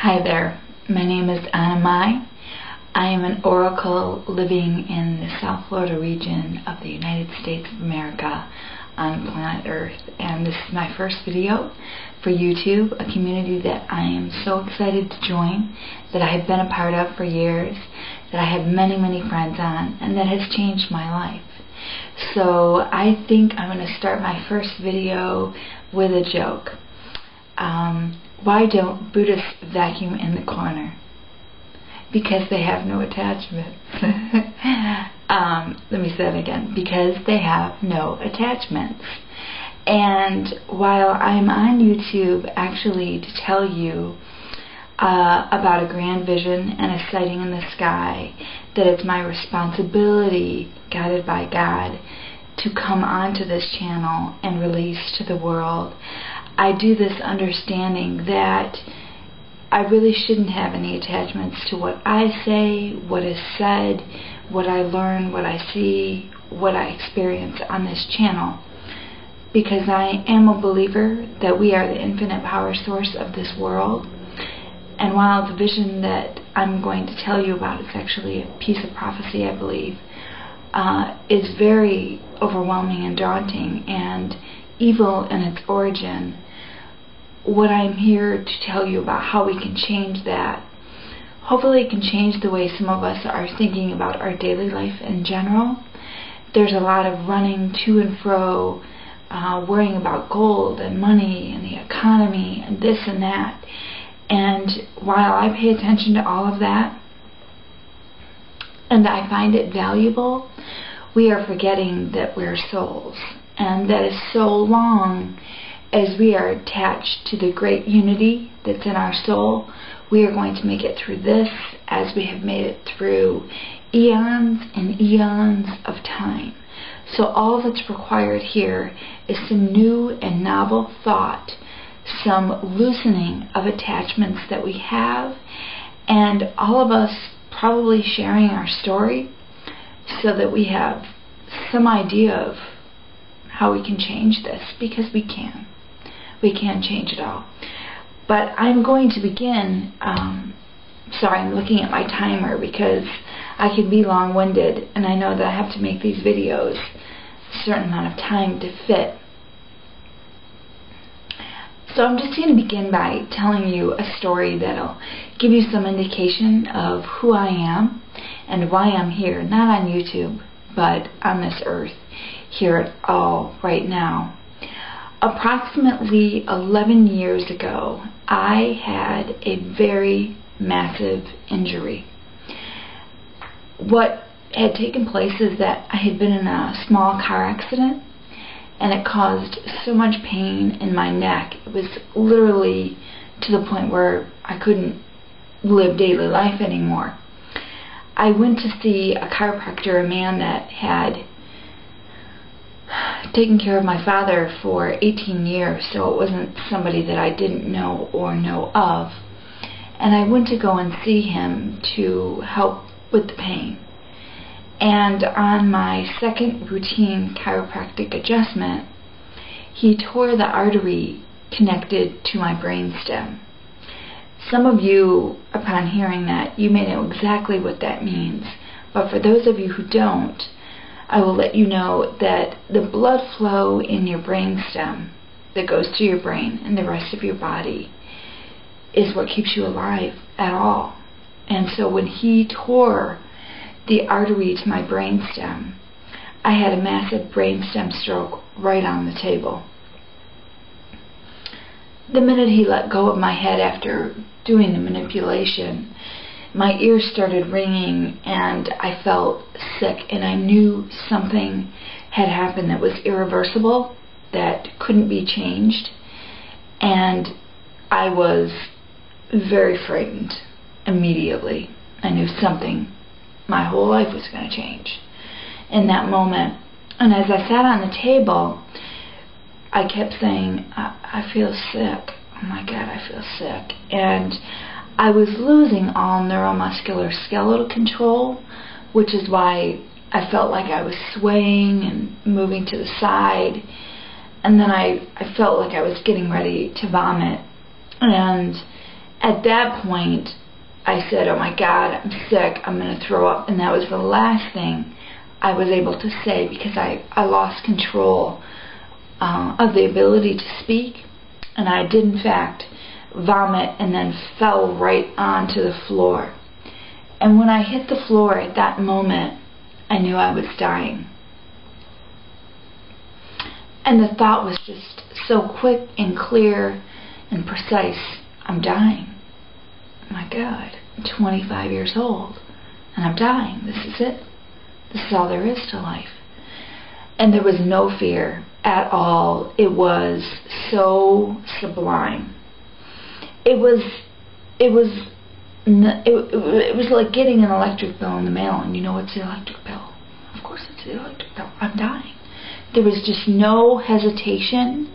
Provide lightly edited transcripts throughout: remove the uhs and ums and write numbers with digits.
Hi there, my name is Annamai. I am an oracle living in the South Florida region of the United States of America on planet Earth, and this is my first video for YouTube, a community that I am so excited to join, that I have been a part of for years, that I have many friends on, and that has changed my life. So I think I'm going to start my first video with a joke. Why don't Buddhists vacuum in the corner? Because they have no attachments. Let me say that again. Because they have no attachments. And while I'm on YouTube actually to tell you about a grand vision and a sighting in the sky, that it's my responsibility, guided by God, to come onto this channel and release to the world, I do this understanding that I really shouldn't have any attachments to what I say, what is said, what I learn, what I see, what I experience on this channel. Because I am a believer that we are the infinite power source of this world. And while the vision that I'm going to tell you about is actually a piece of prophecy, I believe, is very overwhelming and daunting and evil in its origin, what I'm here to tell you about how we can change that. Hopefully it can change the way some of us are thinking about our daily life in general. There's a lot of running to and fro, worrying about gold and money and the economy and this and that. And while I pay attention to all of that, and I find it valuable, we are forgetting that we're souls. And that is so long as we are attached to the great unity that's in our soul, we are going to make it through this as we have made it through eons and eons of time. So all that's required here is some new and novel thought, some loosening of attachments that we have, and all of us probably sharing our story so that we have some idea of how we can change this, because we can. We can change it all. But I'm going to begin, sorry, I'm looking at my timer because I can be long-winded, and I know that I have to make these videos a certain amount of time to fit. So I'm just going to begin by telling you a story that'll give you some indication of who I am and why I'm here, not on YouTube, but on this earth, here at all right now. Approximately 11 years ago, I had a very massive injury. What had taken place is that I had been in a small car accident, and it caused so much pain in my neck. It was literally to the point where I couldn't live daily life anymore. I went to see a chiropractor, a man that had taken care of my father for 18 years, so it wasn't somebody that I didn't know or know of. And I went to go and see him to help with the pain. And on my second routine chiropractic adjustment, he tore the artery connected to my brainstem. Some of you, upon hearing that, you may know exactly what that means. But for those of you who don't, I will let you know that the blood flow in your brainstem that goes to your brain and the rest of your body is what keeps you alive at all. And so when he tore the artery to my brainstem, I had a massive brainstem stroke right on the table. The minute he let go of my head after doing the manipulation, my ears started ringing and I felt sick, and I knew something had happened that was irreversible, that couldn't be changed, and I was very frightened immediately. I knew something, my whole life was going to change in that moment. And as I sat on the table, I kept saying, I feel sick. Oh my God, I feel sick. And I was losing all neuromuscular skeletal control, which is why I felt like I was swaying and moving to the side. And then I felt like I was getting ready to vomit. And at that point, I said, oh my God, I'm sick, I'm going to throw up. And that was the last thing I was able to say, because I lost control of the ability to speak. And I did, in fact, vomit and then fell right onto the floor. And when I hit the floor at that moment, I knew I was dying. And the thought was just so quick and clear and precise. I'm dying. My God, I'm 25 years old and I'm dying. This is it. This is all there is to life. And there was no fear at all. It was so sublime. It was like getting an electric bill in the mail, and you know what's the electric bill? Of course it's the electric bill. I'm dying. There was just no hesitation.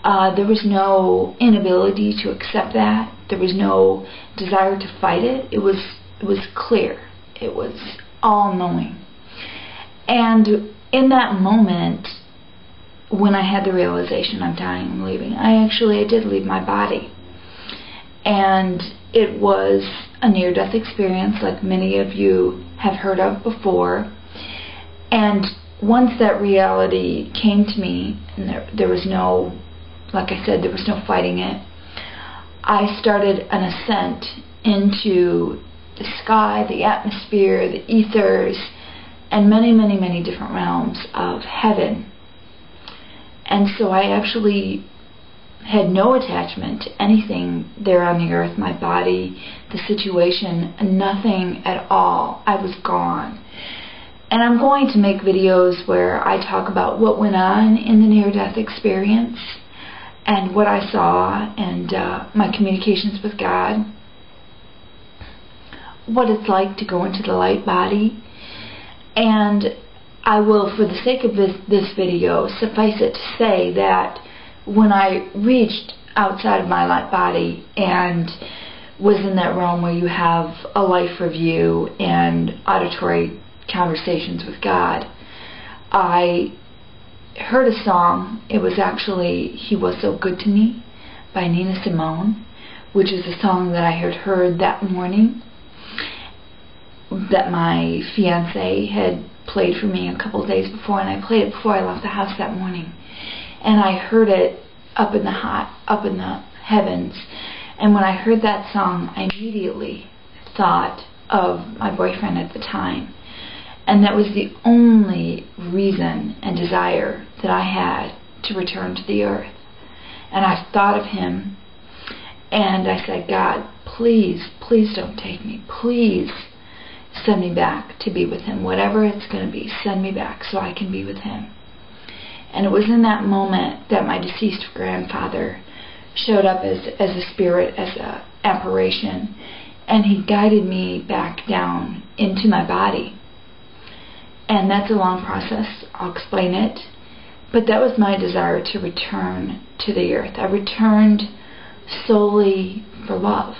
There was no inability to accept that. There was no desire to fight it. It was clear. It was all-knowing. And in that moment, when I had the realization I'm dying, I'm leaving, I did leave my body. And it was a near-death experience like many of you have heard of before. And once that reality came to me, and there was no, like I said, there was no fighting it, I started an ascent into the sky, the atmosphere, the ethers, and many, many, many different realms of heaven. And so I actually had no attachment to anything there on the earth, my body, the situation, nothing at all. I was gone. And I'm going to make videos where I talk about what went on in the near-death experience and what I saw and my communications with God, what it's like to go into the light body. And I will, for the sake of this video, suffice it to say that when I reached outside of my light body and was in that realm where you have a life review and auditory conversations with God, I heard a song. It was actually He Was So Good to Me by Nina Simone, which is a song that I had heard that morning that my fiance had played for me a couple of days before, and I played it before I left the house that morning. And I heard it up in the heavens. And when I heard that song, I immediately thought of my boyfriend at the time. And that was the only reason and desire that I had to return to the earth. And I thought of him, and I said, God, please, please don't take me. Please send me back to be with him. Whatever it's going to be, send me back so I can be with him. And it was in that moment that my deceased grandfather showed up as a spirit, as an apparition, and he guided me back down into my body. And that's a long process. I'll explain it. But that was my desire to return to the earth. I returned solely for love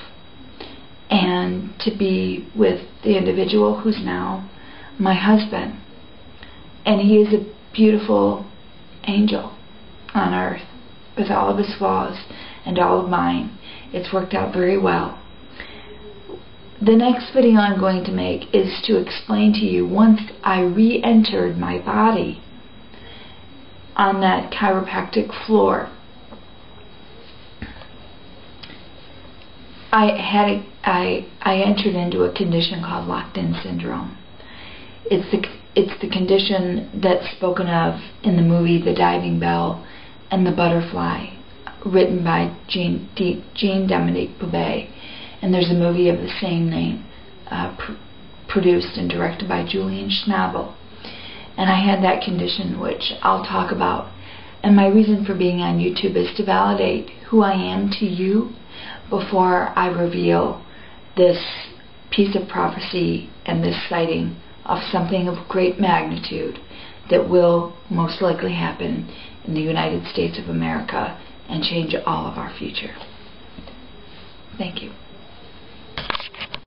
and to be with the individual who's now my husband. And he is a beautiful angel on earth with all of his flaws and all of mine. It's worked out very well. The next video I'm going to make is to explain to you, once I re-entered my body on that chiropractic floor, I entered into a condition called locked-in syndrome. It's the condition that's spoken of in the movie The Diving Bell and The Butterfly, written by Jean-Dominique Bouvet. And there's a movie of the same name, produced and directed by Julian Schnabel. And I had that condition, which I'll talk about. And my reason for being on YouTube is to validate who I am to you before I reveal this piece of prophecy and this sighting of something of great magnitude that will most likely happen in the United States of America and change all of our future. Thank you.